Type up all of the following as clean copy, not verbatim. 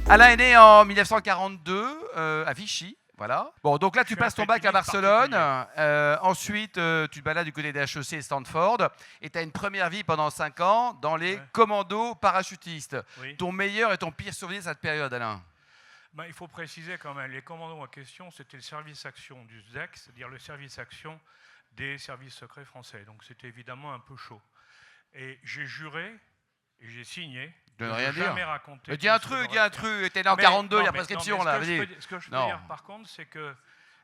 Alain est né en 1942 à Vichy. Voilà. Bon, donc là, tu passes ton bac à Barcelone. Ensuite, tu te balades du côté des HEC et Stanford. Et tu as une première vie pendant 5 ans dans les commandos parachutistes. Oui. Ton meilleur et ton pire souvenir de cette période, Alain? Ben, il faut préciser quand même, les commandos en question, c'était le service action du SDEC, c'est-à-dire le service action des services secrets français. Donc c'était évidemment un peu chaud. Et j'ai juré et j'ai signé de ne rien jamais raconter. Dis un truc, t'es né en 42, il y a prescription là. Ce que je peux dire par contre, c'est qu'il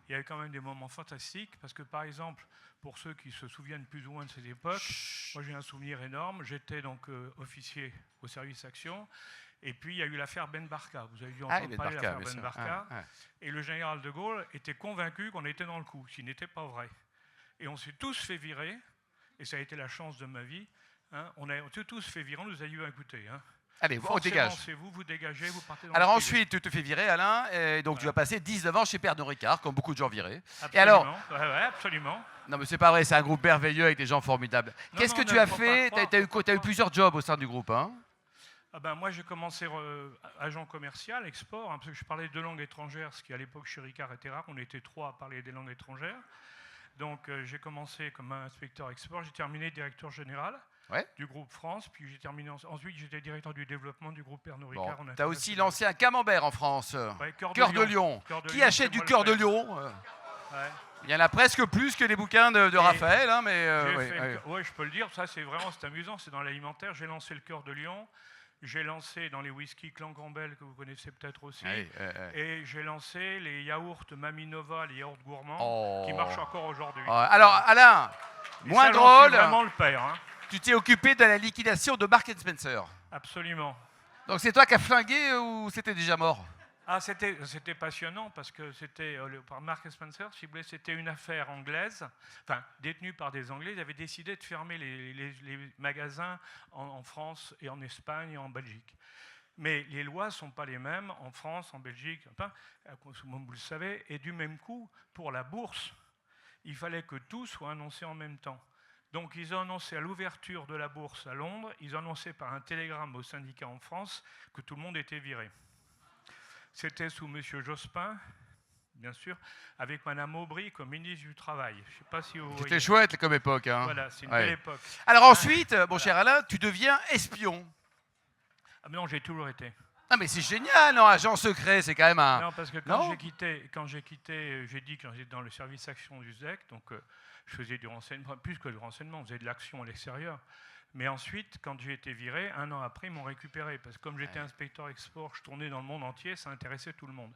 y avait quand même des moments fantastiques, parce que par exemple, pour ceux qui se souviennent plus ou moins de cette époque, moi j'ai un souvenir énorme, j'étais donc officier au service action, et puis il y a eu l'affaire Ben Barka, vous avez dû entendre parler de l'affaire Ben Barka, et le général de Gaulle était convaincu qu'on était dans le coup, ce qui n'était pas vrai. Et on s'est tous fait virer, et ça a été la chance de ma vie, hein, on s'est tous fait virer, on nous a dit écoutez, hein, allez, on dégage. C'est vous, vous dégagez, vous partez dans alors le ensuite, tu te fais virer, Alain, et donc tu vas passer 19 ans chez Pernod Ricard, comme beaucoup de gens virés. Absolument. Et alors, absolument. Non, mais c'est pas vrai, c'est un groupe merveilleux avec des gens formidables. Qu'est-ce que tu as fait? Tu as eu plusieurs jobs au sein du groupe, hein? Moi, j'ai commencé agent commercial, export, hein, parce que je parlais 2 langues étrangères, ce qui à l'époque chez Ricard était rare. On était 3 à parler des langues étrangères. Donc, j'ai commencé comme inspecteur export. J'ai terminé directeur général du groupe France. Puis j'ai terminé ensuite, j'étais directeur du développement du groupe Pernod Ricard. Tu as aussi lancé un camembert en France. Cœur de Lion. Qui achète du Cœur de Lion? Il y en a presque plus que les bouquins de Raphaël, hein, mais oui, je peux le dire. Ça, c'est amusant. C'est dans l'alimentaire. J'ai lancé le Cœur de Lion. J'ai lancé dans les whiskies Clan Campbell, que vous connaissez peut-être aussi, et j'ai lancé les yaourts Maminova, les yaourts gourmands, qui marchent encore aujourd'hui. Alors, Alain, moins drôle, vraiment le père, hein. Tu t'es occupé de la liquidation de Marks & Spencer. Absolument. Donc c'est toi qui as flingué ou c'était déjà mort? C'était passionnant, parce que c'était par Marks & Spencer, si vous voulez, c'était une affaire anglaise, enfin détenue par des Anglais. Ils avaient décidé de fermer les magasins en France et en Espagne et en Belgique. Mais les lois ne sont pas les mêmes en France, en Belgique, enfin, comme vous le savez, et du même coup, pour la bourse, il fallait que tout soit annoncé en même temps. Donc ils ont annoncé à l'ouverture de la bourse à Londres, ils ont annoncé par un télégramme au syndicat en France que tout le monde était viré. C'était sous M. Jospin, bien sûr, avec Mme Aubry comme ministre du Travail. Je ne sais pas si vous voyez. C'était chouette comme époque. Hein. Voilà, c'est une belle époque. Alors ensuite, mon cher Alain, tu deviens espion. Ah mais non, j'ai toujours été. Ah mais c'est génial, non, agent secret, c'est quand même un... Non, parce que quand j'ai quitté, j'ai dit quand j'étais dans le service action du SDEC, donc je faisais du renseignement, plus que du renseignement, on faisait de l'action à l'extérieur. Mais ensuite, quand j'ai été viré, 1 an après, ils m'ont récupéré. Parce que comme j'étais inspecteur export, je tournais dans le monde entier, ça intéressait tout le monde.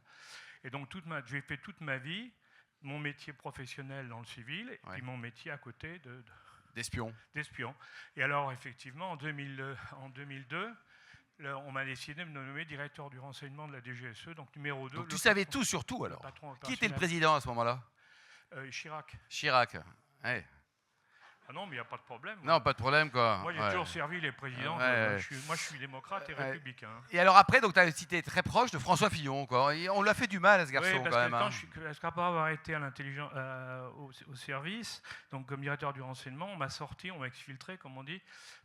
Et donc, j'ai fait toute ma vie, mon métier professionnel dans le civil, et puis mon métier à côté d'espion. Et alors, effectivement, en 2002, on m'a décidé de me nommer directeur du renseignement de la DGSE, donc numéro 2. Donc tu savais tout sur tout, alors. Qui était le président à ce moment-là? Chirac. Chirac, ouais. Ah non, mais il n'y a pas de problème. Non, pas de problème, quoi. Moi, j'ai toujours servi les présidents. Moi, je suis démocrate et républicain. Et alors après, tu as été très proche de François Fillon, quoi. Et on lui a fait du mal à ce garçon, quand même. Parce qu'après avoir été à l'intelligence, au service, donc comme directeur du renseignement, on m'a exfiltré, comme on dit,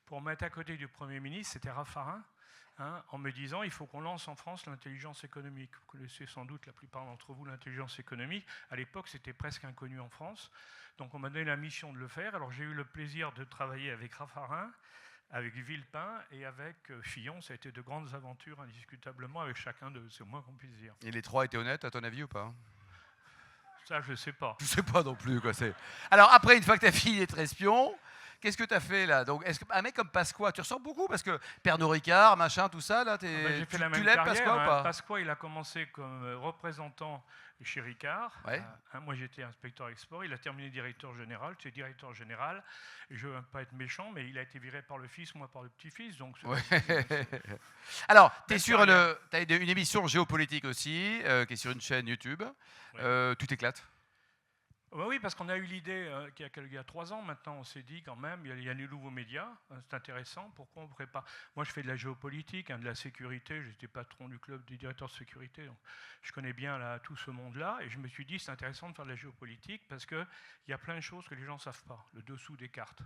pour mettre à côté du Premier ministre, c'était Raffarin, hein, en me disant il faut qu'on lance en France l'intelligence économique. Vous connaissez sans doute la plupart d'entre vous l'intelligence économique. À l'époque, c'était presque inconnu en France. Donc on m'a donné la mission de le faire. Alors j'ai eu le plaisir de travailler avec Raffarin, avec Villepin et avec Fillon. Ça a été de grandes aventures, indiscutablement, avec chacun d'eux. C'est au moins qu'on puisse dire. Et les 3 étaient honnêtes, à ton avis, ou pas? Ça, je ne sais pas. Je ne sais pas non plus, quoi. Alors après, une fois que tu as fini d'être espion, qu'est-ce que tu as fait là? Donc, est-ce qu'un mec comme Pasqua, tu ressens beaucoup? Parce que Pernod Ricard, machin, tout ça, là, j'ai fait la même l'aimes, carrière, Pasqua, ou pas? Pasqua, il a commencé comme représentant chez Ricard. Moi, j'étais inspecteur export. Il a terminé directeur général. J'étais directeur général. Je ne veux pas être méchant, mais il a été viré par le fils, moi par le petit-fils. Donc alors, tu as une émission géopolitique aussi, qui est sur une chaîne YouTube. Tu t'éclates? Oui, parce qu'on a eu l'idée qu'il y a 3 ans maintenant, on s'est dit quand même, il y a des nouveaux médias, c'est intéressant, pourquoi on ne ferait pas... Moi je fais de la géopolitique, de la sécurité, j'étais patron du club des directeurs de sécurité, donc je connais bien tout ce monde-là, et je me suis dit c'est intéressant de faire de la géopolitique parce qu'il y a plein de choses que les gens ne savent pas, le dessous des cartes.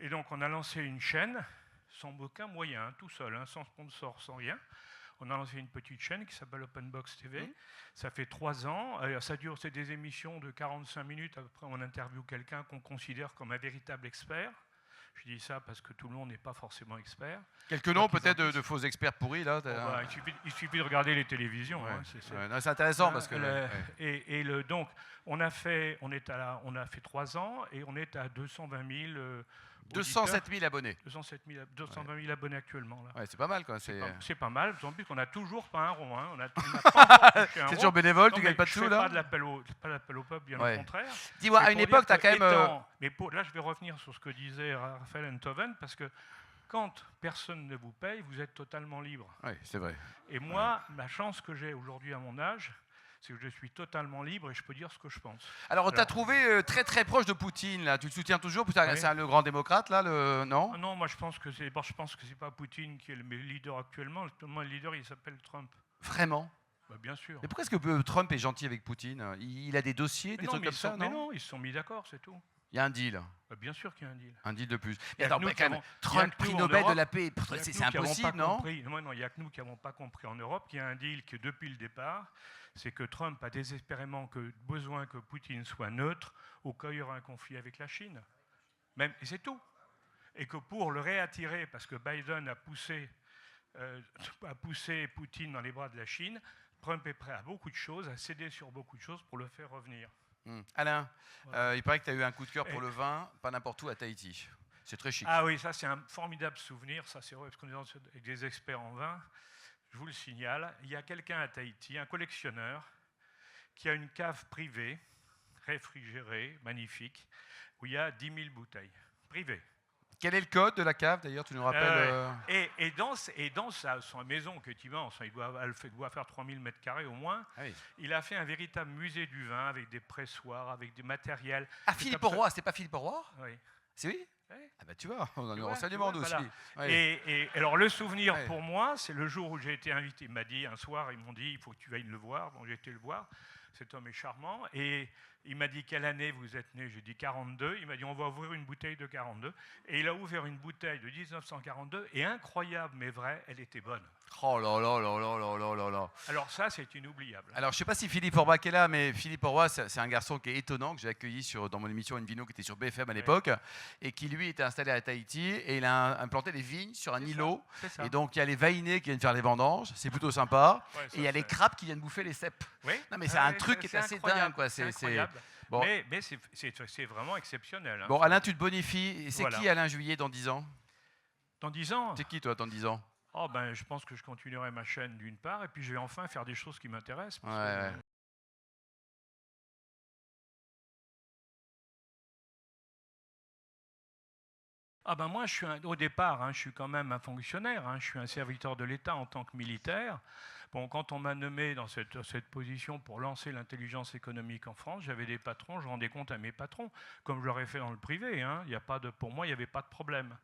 Et donc on a lancé une chaîne, sans aucun moyen, tout seul, sans sponsor, sans rien. On a lancé une petite chaîne qui s'appelle Open Box TV. Mmh. Ça fait 3 ans. C'est des émissions de 45 minutes. Après, on interviewe quelqu'un qu'on considère comme un véritable expert. Je dis ça parce que tout le monde n'est pas forcément expert. Quelques noms peut-être de faux experts pourris là. Il suffit de regarder les télévisions. Ouais. Hein, c'est intéressant parce que. Donc, on a fait 3 ans et on est à 220 000. 207 000 abonnés. 220 000 abonnés actuellement. Là. Ouais, c'est pas mal quoi. C'est pas mal, en plus qu'on n'a toujours pas un rond. Hein. On a pas c'est toujours bénévole, tu gagnes pas de sous là. Pas de l'appel au peuple, bien au contraire. Dis-moi, à une époque, tu as quand même. Mais là, je vais revenir sur ce que disait Raphaël Enthoven, parce que quand personne ne vous paye, vous êtes totalement libre. Oui, c'est vrai. Et moi, la chance que j'ai aujourd'hui à mon âge, c'est que je suis totalement libre et je peux dire ce que je pense. Alors, on t'a trouvé très très proche de Poutine, là. Tu le soutiens toujours? C'est le grand démocrate, là, non? Non, moi je pense que c'est pas Poutine qui est le leader actuellement. Le leader, il s'appelle Trump. Vraiment? Bah, bien sûr. Mais pourquoi est-ce que Trump est gentil avec Poutine? Il a des dossiers, des trucs comme ça, non? Mais non, ils se sont mis d'accord, c'est tout. Il y a un deal. Bah, bien sûr qu'il y a un deal. Un deal de plus. Mais attends, quand même, Trump, prix Nobel de la paix, c'est impossible, non? Non, il n'y a que nous qui n'avons pas compris en Europe qu'il y a un deal que depuis le départ, c'est que Trump a désespérément besoin que Poutine soit neutre au cas où il y aura un conflit avec la Chine. Et c'est tout. Et que pour le réattirer, parce que Biden a poussé Poutine dans les bras de la Chine, Trump est prêt à beaucoup de choses, à céder sur beaucoup de choses pour le faire revenir. Alain, voilà. Il paraît que tu as eu un coup de cœur pour le vin, pas n'importe où, à Tahiti. C'est très chic. Ah oui, ça c'est un formidable souvenir, ça c'est vrai, parce qu'on est avec des experts en vin. Je vous le signale, il y a quelqu'un à Tahiti, un collectionneur, qui a une cave privée, réfrigérée, magnifique, où il y a 10 000 bouteilles privées. Quel est le code de la cave, d'ailleurs, tu nous rappelles Et dans sa maison, effectivement, elle doit faire 3000 m² au moins, il a fait un véritable musée du vin avec des pressoirs, avec des matériels. Ah, Philippe Auroy, c'est pas Philippe Auroy? Oui. C'est oui? Oui. Ah bah tu vois, on a eu renseignement nous aussi. Voilà. Et alors le souvenir pour moi, c'est le jour où j'ai été invité. Il m'a dit un soir, ils m'ont dit il faut que tu ailles le voir. Donc j'ai été le voir. Cet homme est charmant. Et il m'a dit quelle année vous êtes né? J'ai dit 42. Il m'a dit on va ouvrir une bouteille de 42. Et il a ouvert une bouteille de 1942. Et incroyable mais vrai, elle était bonne. Oh là là là là là là là là. Alors ça, c'est inoubliable. Alors je ne sais pas si Philippe Auroy est là, mais Philippe Auroy, c'est un garçon qui est étonnant, que j'ai accueilli dans mon émission Invino, qui était sur BFM à l'époque, et qui lui était installé à Tahiti, et il a implanté des vignes sur un îlot. Et donc il y a les vainés qui viennent faire les vendanges, c'est plutôt sympa, et il y a les crabes qui viennent bouffer les cèpes. Oui. Non mais c'est un truc qui est assez dingue, quoi. C'est incroyable. Bon. Mais c'est vraiment exceptionnel. Hein. Bon, Alain, tu te bonifies. C'est qui Alain Juillet dans 10 ans? Dans 10 ans? C'est qui toi dans 10 ans? Oh ben, je pense que je continuerai ma chaîne d'une part, et puis je vais enfin faire des choses qui m'intéressent. Ouais. Ah ben moi, au départ, je suis quand même un fonctionnaire, je suis un serviteur de l'État en tant que militaire. Bon, quand on m'a nommé dans cette position pour lancer l'intelligence économique en France, j'avais des patrons, je rendais compte à mes patrons, comme je l'aurais fait dans le privé. Pour moi, il n'y avait pas de problème.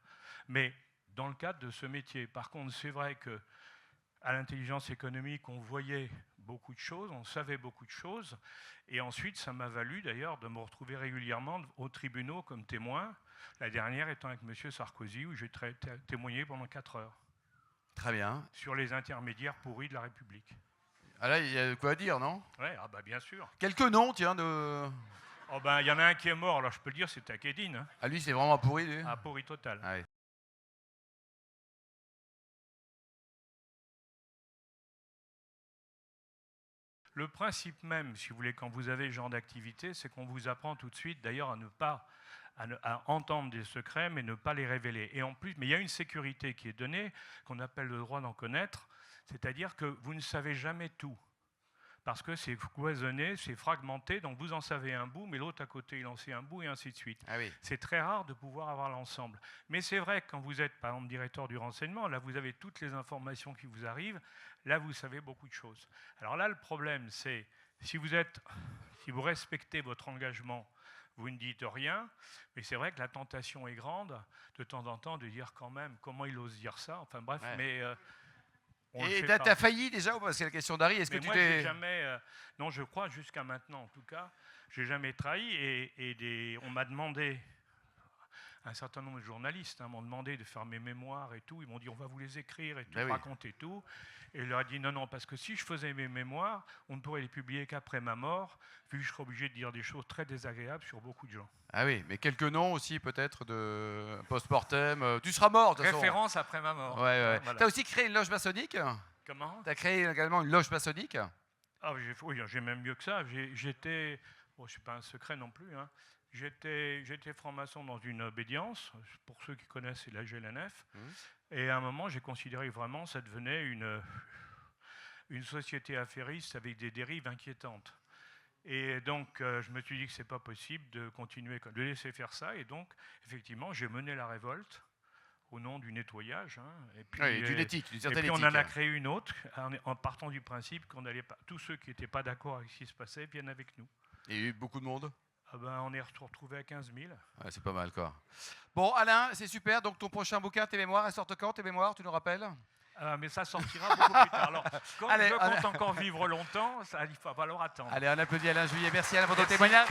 Mais dans le cadre de ce métier. Par contre, c'est vrai qu'à l'intelligence économique, on voyait beaucoup de choses, on savait beaucoup de choses, et ensuite, ça m'a valu d'ailleurs de me retrouver régulièrement aux tribunaux comme témoin, la dernière étant avec M. Sarkozy, où j'ai témoigné pendant 4 heures. Très bien. Sur les intermédiaires pourris de la République. Ah là, il y a de quoi dire, non? Oui, ah bah bien sûr. Quelques noms, tiens, de... Oh ben, il y en a un qui est mort, alors je peux le dire, c'est Takedine. Hein. Ah lui, c'est vraiment pourri, lui? Ah, pourri total. Ah, ouais. Le principe même, si vous voulez, quand vous avez ce genre d'activité, c'est qu'on vous apprend tout de suite, d'ailleurs, à entendre des secrets, mais ne pas les révéler. Et en plus, mais il y a une sécurité qui est donnée, qu'on appelle le droit d'en connaître, c'est-à-dire que vous ne savez jamais tout. Parce que c'est cloisonné, c'est fragmenté, donc vous en savez un bout, mais l'autre à côté, il en sait un bout, et ainsi de suite. Ah oui. C'est très rare de pouvoir avoir l'ensemble. Mais c'est vrai que quand vous êtes, par exemple, directeur du renseignement, là, vous avez toutes les informations qui vous arrivent, là, vous savez beaucoup de choses. Alors là, le problème, c'est, si vous respectez votre engagement, vous ne dites rien, mais c'est vrai que la tentation est grande, de temps en temps, de dire quand même, comment il ose dire ça, enfin bref, ouais. Mais... Et t'as failli déjà, parce que c'est la question d'Harry, est-ce que tu t'es... jamais, non, je crois, jusqu'à maintenant en tout cas, j'ai jamais trahi, et on m'a demandé un certain nombre de journalistes m'ont demandé de faire mes mémoires et tout. Ils m'ont dit on va vous les écrire et tout, Ben oui. raconter tout. Et je leur ai dit non, parce que si je faisais mes mémoires, on ne pourrait les publier qu'après ma mort, vu que je serais obligé de dire des choses très désagréables sur beaucoup de gens. Ah oui, mais quelques noms aussi peut-être de post-mortem. Tu seras mort de toute façon. Référence après ma mort. Ouais. Voilà. Tu as aussi créé une loge maçonnique? Comment? Tu as créé également une loge maçonnique? Oui, j'ai même mieux que ça. J'étais, bon, c'est pas un secret non plus, j'étais franc-maçon dans une obédience. Pour ceux qui connaissent, c'est la GLNF. Et à un moment, j'ai considéré vraiment que ça devenait une société affairiste avec des dérives inquiétantes. Et donc, je me suis dit que c'est pas possible de continuer, de laisser faire ça. Et donc, effectivement, j'ai mené la révolte au nom du nettoyage. Et puis, Oui, d'une éthique, d'une certaine éthique. On en a créé une autre en partant du principe qu'on n'allait pas. Tous ceux qui n'étaient pas d'accord avec ce qui se passait viennent avec nous. Il y a eu beaucoup de monde? On est retrouvé à 15 000. Ouais, c'est pas mal, quoi. Bon, Alain, c'est super. Donc, ton prochain bouquin, tes mémoires, elles sortent quand, tes mémoires, tu nous rappelles? Mais ça sortira beaucoup plus tard. Alors, comme Allez, je compte encore vivre longtemps, il va falloir attendre. Allez, on applaudit Alain Juillet. Merci Alain pour ton témoignage.